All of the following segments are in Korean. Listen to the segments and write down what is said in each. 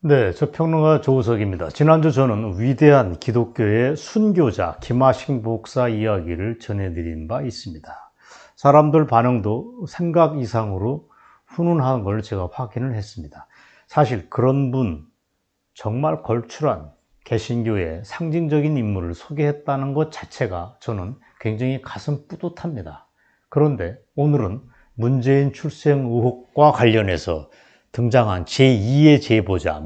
네, 저 평론가 조우석입니다. 지난주 저는 위대한 기독교의 순교자 김하식 목사 이야기를 전해드린 바 있습니다. 사람들 반응도 생각 이상으로 훈훈한 걸 제가 확인을 했습니다. 사실 그런 분, 정말 걸출한 개신교의 상징적인 인물을 소개했다는 것 자체가 저는 굉장히 가슴 뿌듯합니다. 그런데 오늘은 문재인 출생 의혹과 관련해서 등장한 제2의 제보자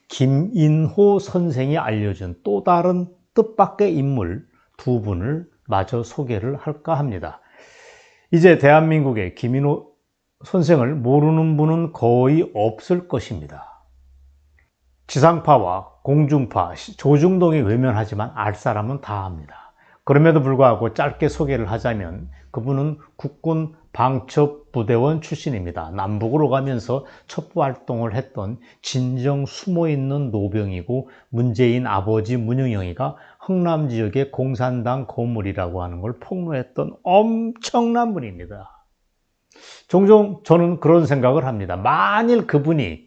김인호 선생이 알려준 또 다른 뜻밖의 인물 두 분을 마저 소개를 할까 합니다. 이제 대한민국의 김인호 선생을 모르는 분은 거의 없을 것입니다. 지상파와 공중파, 조중동이 외면하지만 알 사람은 다 합니다. 그럼에도 불구하고 짧게 소개를 하자면 그분은 국군 방첩부대원 출신입니다. 남북으로 가면서 첩보활동을 했던 진정 숨어있는 노병이고 문재인 아버지 문영영이가 흥남 지역의 공산당 거물이라고 하는 걸 폭로했던 엄청난 분입니다. 종종 저는 그런 생각을 합니다. 만일 그분이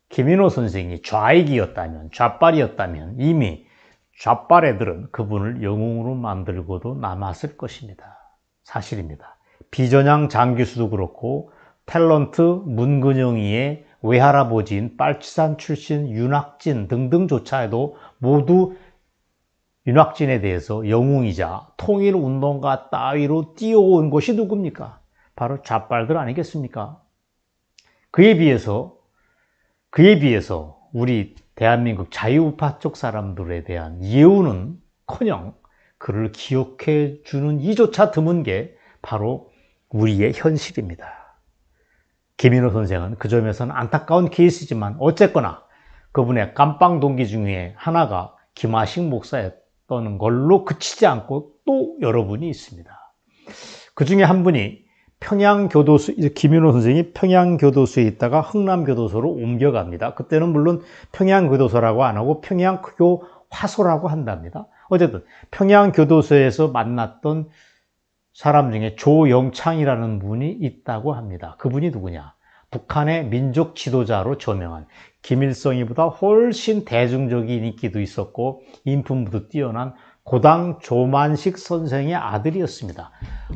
김인호 선생이 좌익이었다면, 좌빨이었다면 이미 좌빨 애들은 그분을 영웅으로 만들고도 남았을 것입니다. 사실입니다. 비전향 장기수도 그렇고 탤런트 문근영이의 외할아버지인 빨치산 출신 윤학진 등등조차도 모두 윤학진에 대해서 영웅이자 통일운동가 따위로 뛰어온 것이 누굽니까? 바로 좌빨들 아니겠습니까? 그에 비해서 우리 대한민국 자유우파 쪽 사람들에 대한 예우는커녕 그를 기억해 주는 이조차 드문 게 바로 우리의 현실입니다. 김인호 선생은 그 점에서는 안타까운 케이스지만 어쨌거나 그분의 깜빵 동기 중에 하나가 김하식 목사였던 걸로 그치지 않고 또 여러분이 있습니다. 그 중에 한 분이 평양교도소, 김인호 선생이 평양교도소에 있다가 흥남교도소로 옮겨갑니다. 그때는 물론 평양교도소라고 안 하고 평양교화소라고 한답니다. 어쨌든 평양교도소에서 만났던 사람 중에 조영창이라는 분이 있다고 합니다. 그분이 누구냐? 북한의 민족 지도자로 조명한 김일성이보다 훨씬 대중적인 인기도 있었고 인품도 뛰어난 고당 조만식 선생의 아들이었습니다.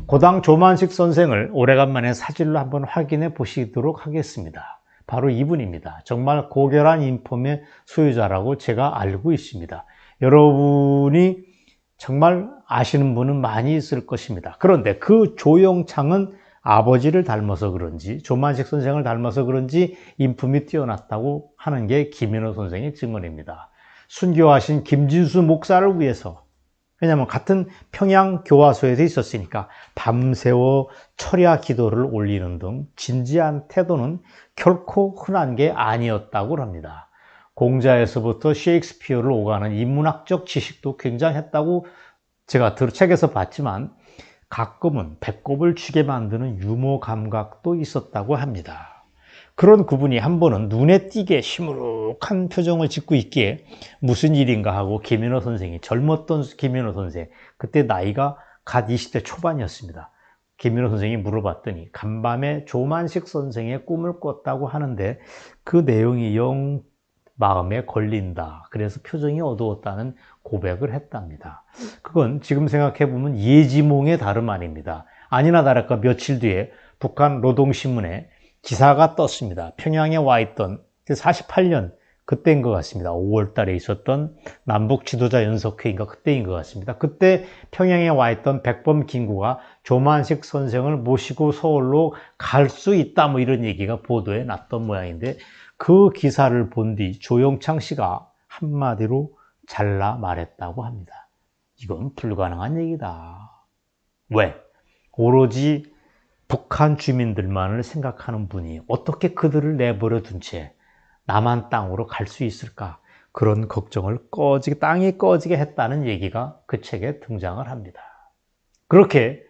고당 조만식 선생을 오래간만에 사진로 한번 확인해 보시도록 하겠습니다. 바로 이분입니다. 정말 고결한 인품의 소유자라고 제가 알고 있습니다. 여러분이 정말 아시는 분은 많이 있을 것입니다. 그런데 그 조영창은 아버지를 닮아서 그런지 조만식 선생을 닮아서 그런지 인품이 뛰어났다고 하는 게 김인호 선생의 증언입니다. 순교하신 김진수 목사를 위해서, 왜냐하면 같은 평양교화소에서 있었으니까 밤새워 철야 기도를 올리는 등 진지한 태도는 결코 흔한 게 아니었다고 합니다. 공자에서부터 셰익스피어를 오가는 인문학적 지식도 굉장했다고 제가 책에서 봤지만 가끔은 배꼽을 쥐게 만드는 유머 감각도 있었다고 합니다. 그런 그분이 한 번은 눈에 띄게 시무룩한 표정을 짓고 있기에 무슨 일인가 하고 김인호 선생이, 젊었던 김인호 선생, 그때 나이가 갓 20대 초반이었습니다. 김인호 선생이 물어봤더니 간밤에 조만식 선생의 꿈을 꿨다고 하는데 그 내용이 영 마음에 걸린다. 그래서 표정이 어두웠다는 고백을 했답니다. 그건 지금 생각해보면 예지몽의 다름 아닙니다. 아니나 다를까 며칠 뒤에 북한 노동신문에 기사가 떴습니다. 평양에 와 있던 48년 그때인 것 같습니다. 5월 달에 있었던 남북 지도자 연석회의인가 그때인 것 같습니다. 그때 평양에 와 있던 백범 김구가 조만식 선생을 모시고 서울로 갈 수 있다 뭐 이런 얘기가 보도에 났던 모양인데 그 기사를 본 뒤 조영창 씨가 한마디로 잘라 말했다고 합니다. 이건 불가능한 얘기다. 왜? 오로지 북한 주민들만을 생각하는 분이 어떻게 그들을 내버려 둔 채 남한 땅으로 갈 수 있을까? 그런 걱정을 땅이 꺼지게 했다는 얘기가 그 책에 등장을 합니다. 그렇게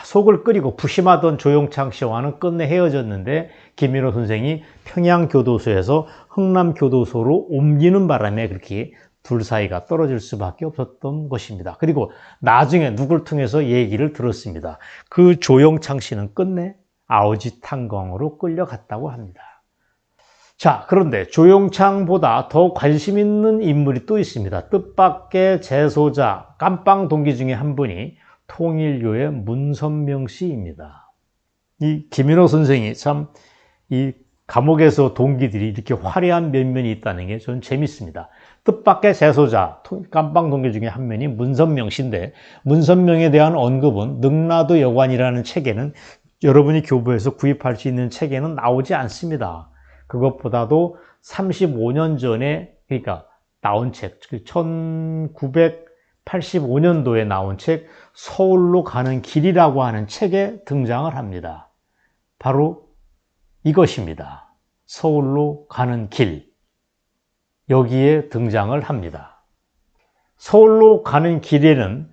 속을 끓이고 부심하던 조영창 씨와는 끝내 헤어졌는데 김인호 선생이 평양교도소에서 흥남교도소로 옮기는 바람에 그렇게 둘 사이가 떨어질 수밖에 없었던 것입니다. 그리고 나중에 누굴 통해서 얘기를 들었습니다. 그 조영창 씨는 끝내 아오지 탄광으로 끌려갔다고 합니다. 자, 그런데 조용창보다 더 관심 있는 인물이 또 있습니다. 뜻밖의 재소자, 깜빵 동기 중에 한 분이 통일교의 문선명 씨입니다. 이 김인호 선생이 참 이 감옥에서 동기들이 이렇게 화려한 면면이 있다는 게 저는 재밌습니다. 뜻밖의 재소자, 깜빵 동기 중에 한 명이 문선명 씨인데, 문선명에 대한 언급은 능라도 여관이라는 책에는, 여러분이 교보에서 구입할 수 있는 책에는 나오지 않습니다. 그것보다도 35년 전에, 그러니까 나온 책, 1985년도에 나온 책 서울로 가는 길이라고 하는 책에 등장을 합니다. 바로 이것입니다. 서울로 가는 길. 여기에 등장을 합니다. 서울로 가는 길에는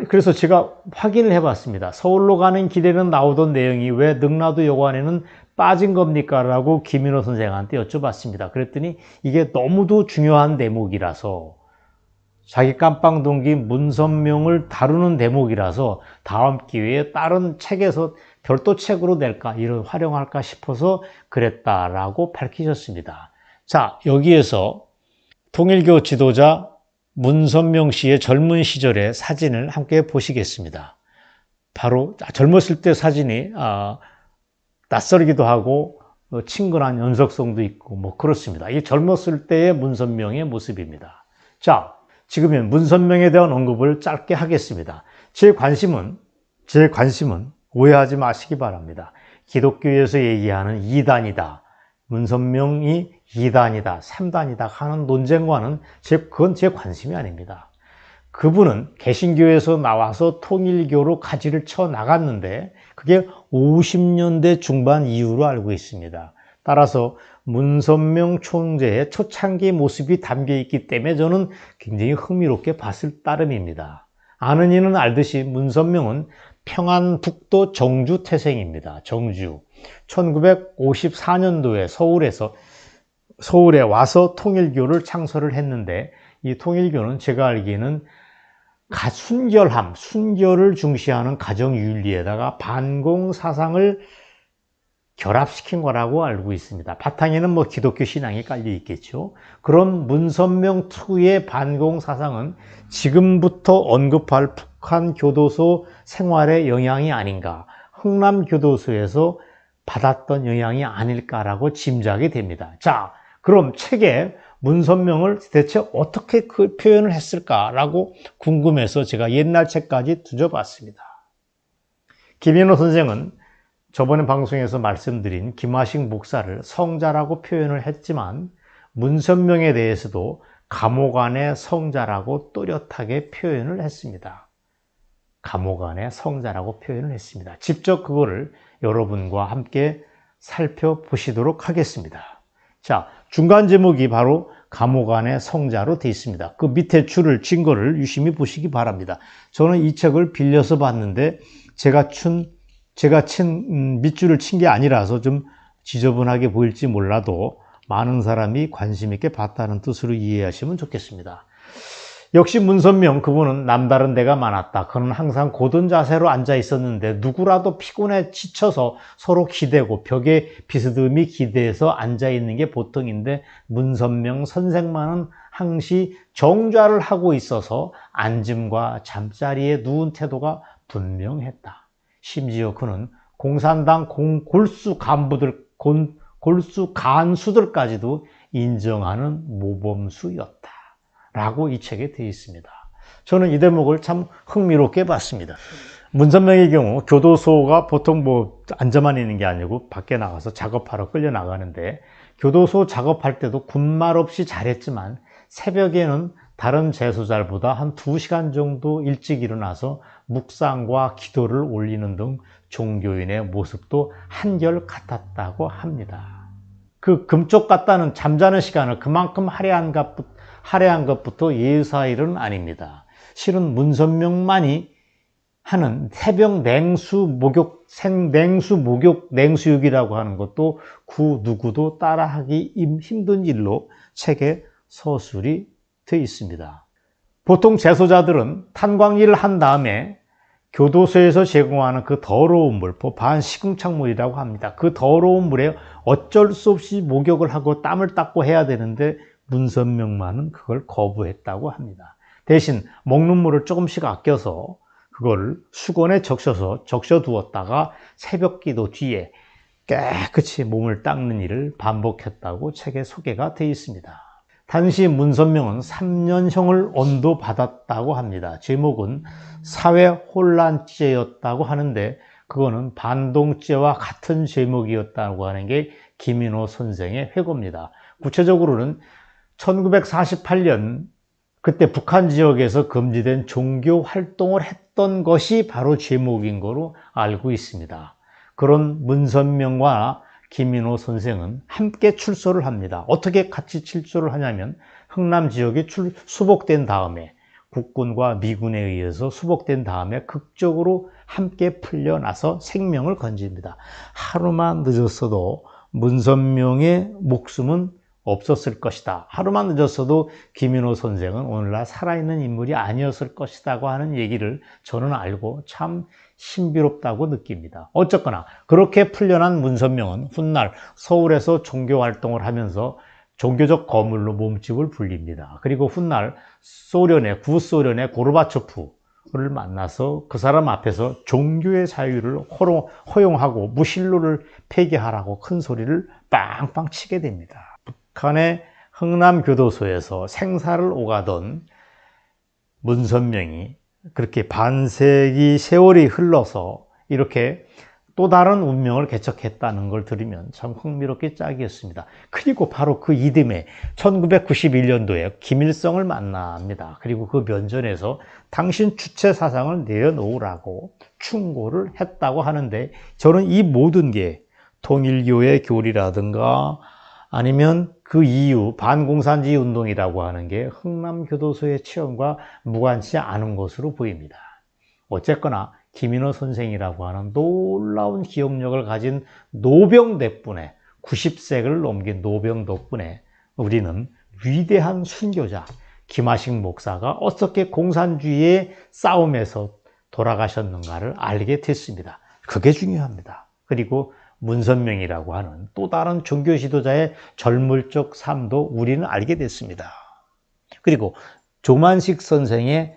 그래서 제가 확인을 해봤습니다. 서울로 가는 길에는 나오던 내용이 왜 능라도 여관에는 빠진 겁니까? 라고 김인호 선생한테 여쭤봤습니다. 그랬더니 이게 너무도 중요한 대목이라서, 자기 깜빵 동기 문선명을 다루는 대목이라서 다음 기회에 다른 책에서 별도 책으로 낼까, 이런 활용할까 싶어서 그랬다라고 밝히셨습니다. 자, 여기에서 통일교 지도자 문선명 씨의 젊은 시절의 사진을 함께 보시겠습니다. 바로 젊었을 때 사진이 낯설기도 하고 친근한 연속성도 있고 뭐 그렇습니다. 이 젊었을 때의 문선명의 모습입니다. 자, 지금은 문선명에 대한 언급을 짧게 하겠습니다. 제 관심은 오해하지 마시기 바랍니다. 기독교에서 얘기하는 2단이다. 문선명이 2단이다, 3단이다 하는 논쟁과는 그건 제 관심이 아닙니다. 그분은 개신교에서 나와서 통일교로 가지를 쳐 나갔는데 그게 50년대 중반 이후로 알고 있습니다. 따라서 문선명 총재의 초창기 모습이 담겨 있기 때문에 저는 굉장히 흥미롭게 봤을 따름입니다. 아는 이는 알듯이 문선명은 평안북도 정주 태생입니다. 정주. 1954년도에 서울에 와서 통일교를 창설을 했는데, 이 통일교는 제가 알기에는 순결을 중시하는 가정윤리에다가 반공 사상을 결합시킨 거라고 알고 있습니다. 바탕에는 뭐 기독교 신앙이 깔려 있겠죠. 그런 문선명 특유의 반공 사상은 지금부터 언급할 북한 교도소 생활의 영향이 아닌가, 흥남 교도소에서 받았던 영향이 아닐까라고 짐작이 됩니다. 자, 그럼 책에 문선명을 대체 어떻게 표현을 했을까라고 궁금해서 제가 옛날 책까지 뒤져봤습니다. 김인호 선생은 저번에 방송에서 말씀드린 김화식 목사를 성자라고 표현을 했지만, 문선명에 대해서도 감옥 안의 성자라고 또렷하게 표현을 했습니다. 감옥 안의 성자라고 표현을 했습니다. 직접 그거를 여러분과 함께 살펴보시도록 하겠습니다. 자, 중간 제목이 바로 감옥 안의 성자로 되어 있습니다. 그 밑에 줄을 증거를 유심히 보시기 바랍니다. 저는 이 책을 빌려서 봤는데 제가 친 밑줄을 친 게 아니라서 좀 지저분하게 보일지 몰라도 많은 사람이 관심 있게 봤다는 뜻으로 이해하시면 좋겠습니다. 역시 문선명, 그분은 남다른 데가 많았다. 그는 항상 고든 자세로 앉아 있었는데 누구라도 피곤해 지쳐서 서로 기대고 벽에 비스듬히 기대서 앉아 있는 게 보통인데, 문선명 선생만은 항시 정좌를 하고 있어서 앉음과 잠자리에 누운 태도가 분명했다. 심지어 그는 공산당 골수 간수들까지도 인정하는 모범수였다 라고 이 책에 되어 있습니다. 저는 이 대목을 참 흥미롭게 봤습니다. 문선명의 경우 교도소가 보통 뭐 앉아만 있는 게 아니고 밖에 나가서 작업하러 끌려 나가는데, 교도소 작업할 때도 군말 없이 잘했지만 새벽에는 다른 재소자들보다 한 2시간 정도 일찍 일어나서 묵상과 기도를 올리는 등 종교인의 모습도 한결 같았다고 합니다. 그 금쪽 같다는 잠자는 시간을 그만큼 할애한 것부터 예사일은 아닙니다. 실은 문선명만이 하는 새벽 냉수육이라고 하는 것도 그 누구도 따라하기 힘든 일로 책에 서술이 되어 있습니다. 보통 재소자들은 탄광일을 한 다음에 교도소에서 제공하는 그 더러운 물, 반식궁창물이라고 합니다. 그 더러운 물에 어쩔 수 없이 목욕을 하고 땀을 닦고 해야 되는데 문선명만은 그걸 거부했다고 합니다. 대신 먹는 물을 조금씩 아껴서 그걸 수건에 적셔두었다가 새벽기도 뒤에 깨끗이 몸을 닦는 일을 반복했다고 책에 소개가 되어 있습니다. 당시 문선명은 3년형을 언도받았다고 합니다. 제목은 사회혼란죄였다고 하는데 그거는 반동죄와 같은 제목이었다고 하는 게 김인호 선생의 회고입니다. 구체적으로는 1948년 그때 북한 지역에서 금지된 종교 활동을 했던 것이 바로 제목인 거로 알고 있습니다. 그런 문선명과 김인호 선생은 함께 출소를 합니다. 어떻게 같이 출소를 하냐면 흥남 지역에 수복된 다음에 국군과 미군에 의해서 수복된 다음에 극적으로 함께 풀려나서 생명을 건집니다. 하루만 늦었어도 문선명의 목숨은 없었을 것이다. 하루만 늦었어도 김인호 선생은 오늘날 살아있는 인물이 아니었을 것이라고 하는 얘기를 저는 알고 참 신비롭다고 느낍니다. 어쨌거나 그렇게 풀려난 문선명은 훗날 서울에서 종교활동을 하면서 종교적 거물로 몸집을 불립니다. 그리고 훗날 구소련의 고르바초프를 만나서 그 사람 앞에서 종교의 자유를 허용하고 무신론을 폐기하라고 큰 소리를 빵빵 치게 됩니다. 북한의 흥남교도소에서 생사를 오가던 문선명이 그렇게 반세기 세월이 흘러서 이렇게 또 다른 운명을 개척했다는 걸 들으면 참 흥미롭게 짝이었습니다. 그리고 바로 그 이듬해 1991년도에 김일성을 만납니다. 그리고 그 면전에서 당신 주체 사상을 내려놓으라고 충고를 했다고 하는데 저는 이 모든 게 통일교의 교리라든가 아니면 그 이후 반공산주의 운동이라고 하는 게 흥남교도소의 체험과 무관치 않은 것으로 보입니다. 어쨌거나 김인호 선생이라고 하는 놀라운 기억력을 가진 노병 덕분에 90세를 넘긴 노병 덕분에 우리는 위대한 순교자 김하식 목사가 어떻게 공산주의의 싸움에서 돌아가셨는가를 알게 됐습니다. 그게 중요합니다. 그리고 문선명이라고 하는 또 다른 종교 지도자의 젊을적 삶도 우리는 알게 됐습니다. 그리고 조만식 선생의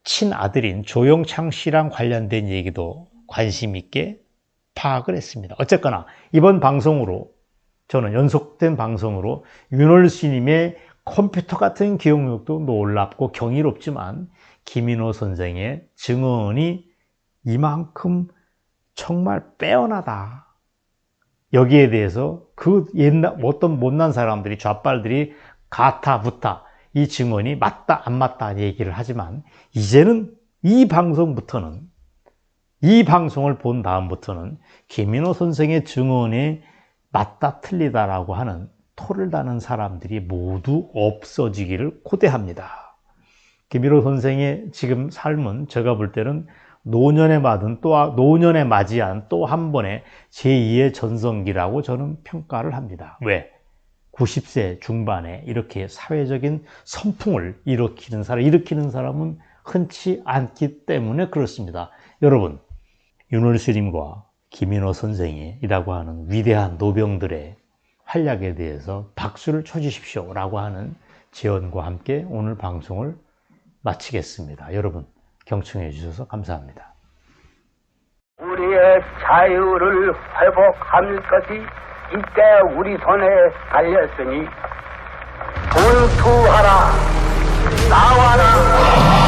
친아들인 조영창 씨랑 관련된 얘기도 관심 있게 파악을 했습니다. 어쨌거나 이번 방송으로 저는 연속된 방송으로 윤월 스님의 컴퓨터 같은 기억력도 놀랍고 경이롭지만 김인호 선생의 증언이 이만큼 정말 빼어나다. 여기에 대해서 그 옛날 어떤 못난 사람들이 좌빨들이 가타부타 이 증언이 맞다 안 맞다 얘기를 하지만 이제는 이 방송을 본 다음부터는 김인호 선생의 증언이 맞다 틀리다라고 하는 토를 다는 사람들이 모두 없어지기를 고대합니다. 김인호 선생의 지금 삶은 제가 볼 때는 노년에 맞이한 또 한 번의 제2의 전성기라고 저는 평가를 합니다. 왜? 90세 중반에 이렇게 사회적인 선풍을 일으키는 사람은 흔치 않기 때문에 그렇습니다. 여러분, 윤월 스님과 김인호 선생이라고 하는 위대한 노병들의 활약에 대해서 박수를 쳐주십시오 라고 하는 제언과 함께 오늘 방송을 마치겠습니다. 여러분 경청해 주셔서 감사합니다. 우리의 자유를 회복할 것이 이때 우리 손에 달렸으니 분투하라, 나와라.